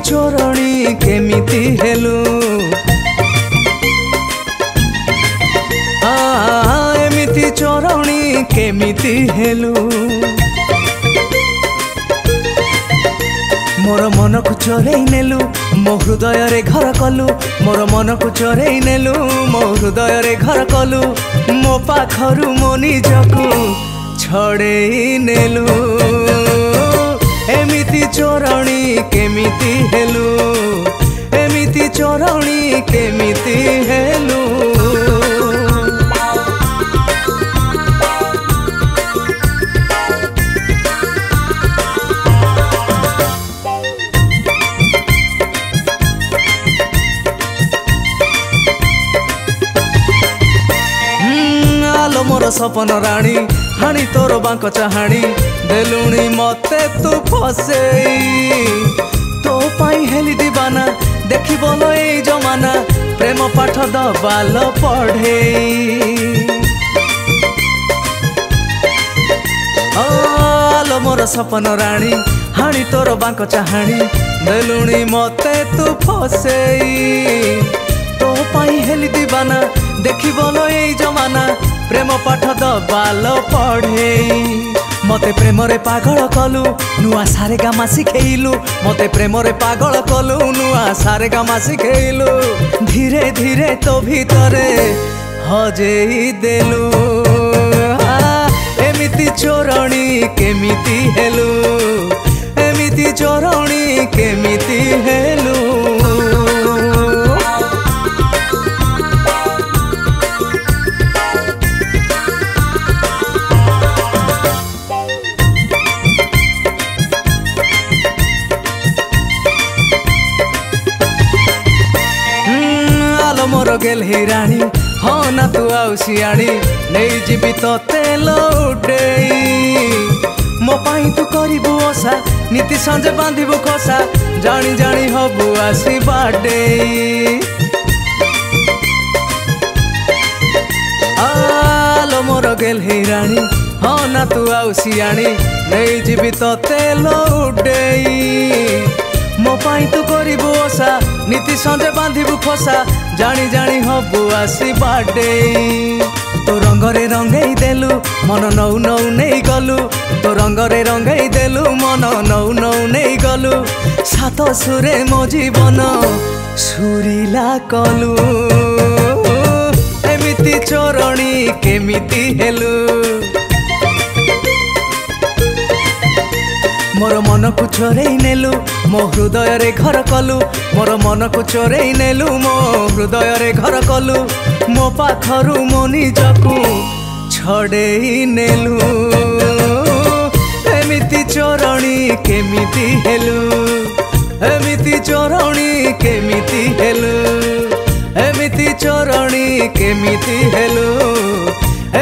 चोरणी केमिति हेलु एमिति चोरणी केमिति हेलु मोर मन को चोरई नेलु मो हृदय रे घर कलु मोर मन को चोरई नेलु मो हृदय रे घर कलु मो पाखरु मो निजकु छड़ेई नेलु एमिति चोरणी केमिति हेलु एमिति चोरणी केमिति हेलु मोर सपन राणी हाणी तोर बांक चाहाणी देलुणी मते तू फसेई तो पाई हेली दीवाना देखी बोलो ए जमाना प्रेम पाठ दबाल पढ़ेई आलो मोर सपन राणी हाणी तोर बांक चाहाणी देलुणी मते तू फसेई तो पाई हेली दीवाना देखी बोलो ए जमाना प्रेम पाठ दबाल पढ़ेई मते प्रेम रे पागल कलु नुआ सारे गामा शिखेलु मते प्रेम रे पागल कलु नुआ सारे गामा शिखेलु धीरे धीरे तो भीतरे हजेई देलु एमिति चोरणी केमिति हेलु एमिति चोरणी केमिति हेलु मोर गेल ही राणी हाँ ना तू आउ सियाणी नहीं जीवी तोते लौटेई मो पाई तू करिबु ओसा नीति संजे बांधिबु खसा जानी जानी हबु आसी बाडेई आलो मोर गेल ही राणी हाँ ना तू आउ सियाणी नहीं जीवी तोते लौटेई मो पाई तू करिबु ओसा नीति संजे बांधिबु खसा जानी जानी हबु आसी बाडेई तो रंगरे रंगई देलु मन नौ नौ नहीं गलु तो रंगरे रंगई देलु मन नौ नौ नहीं गलु सात सुरे मो जीवन सुरीला कलु एमिति चोरणी केमिति हेलु मोर मन को चोरई नेलु मो हृदय रे घर कलु मोर मन को चोरई नेलु मो हृदय रे घर कलु मो पाखरु मो निजकु छड़ेई नेलु एमिति चोरणी केमिति हेलु एमिति चोरणी केमिति हेलु एमिति चोरणी केमिति हेलु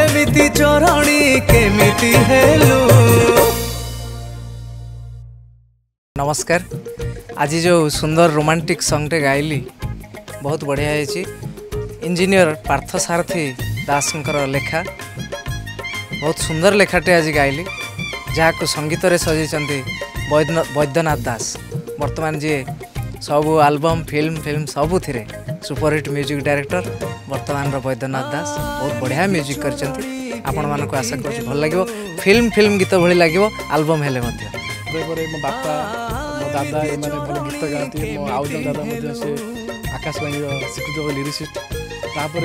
एमिति चोरणी केमिति हेलु। नमस्कार आज जो सुंदर रोमांटिक सॉन्ग गाइली बहुत बढ़िया है इंजीनियर पार्थ सारथी दास लेखा बहुत सुंदर लेखाटे आज गाइली जहाँ को संगीत रे सजाई वैद्यनाथ दास वर्तमान जी सब आल्बम फिल्म सबू थे सुपरहिट म्यूजिक डायरेक्टर वर्तमान वैद्यनाथ दास बहुत बढ़िया म्यूजिक कर आपण मान को आशा कर भल लगे फिल्म गीत भली लगे आल्बम हेले मो बापा मो दादा ये भल गीत गाती मो आउ जन दादा से आकाशवाणी स्वीकृत लिरिसिस्ट तापर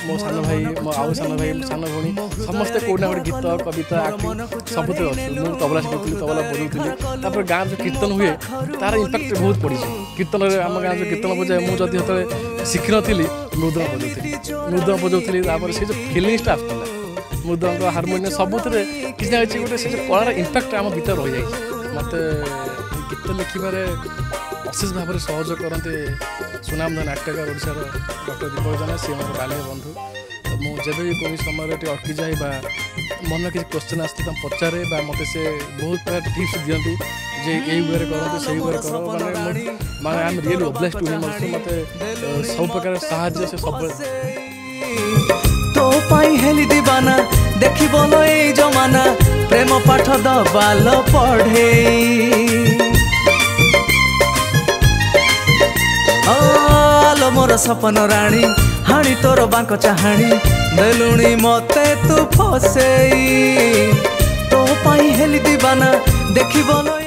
मो सान भाई मो आउ सान भाई सान भौणी समस्ते कोना गोटे गीत कविता एक्टिंग सबुत अच्छे मुझे तबला शिखुली तबला बजाऊली तापर गाँव जो कीर्तन हुए तार इम्पैक्ट बहुत पड़ी कीर्तन आम गाँव जो कीर्तन बजाए मुझे जो शिखी मृदंग बजाऊली से जो फिलिंगसटा आसला मृदंग हारमोनियम सबुत किसी ना किसी गोटे से कलार इम्पैक्ट आम भीतर रही जाए मत गीत लिखारे अशेष भाव में सहयोग करते सुनामधन नाट्यकार ओडार डॉक्टर दीपक जेना सी मोर बाल्य बंधु मुझे भी कोई समय अटकी जाए मन किसी क्वेश्चन आसते पचारे मत से बहुत प्रकार टिप्स दिखती जे यही वे करते से वे कर माने I am really obliged to him also मते सब प्रकार साहाय्य से सब तो पाई हेली दीवाना देखी बोलो ए जमाना प्रेम पाठ दबाल पढ़ेई मोर सपन राणी हाणी तोर बांक चाहाणी देलुणी मते तू फसेई तो पाई हेली दीवाना देखी बोलो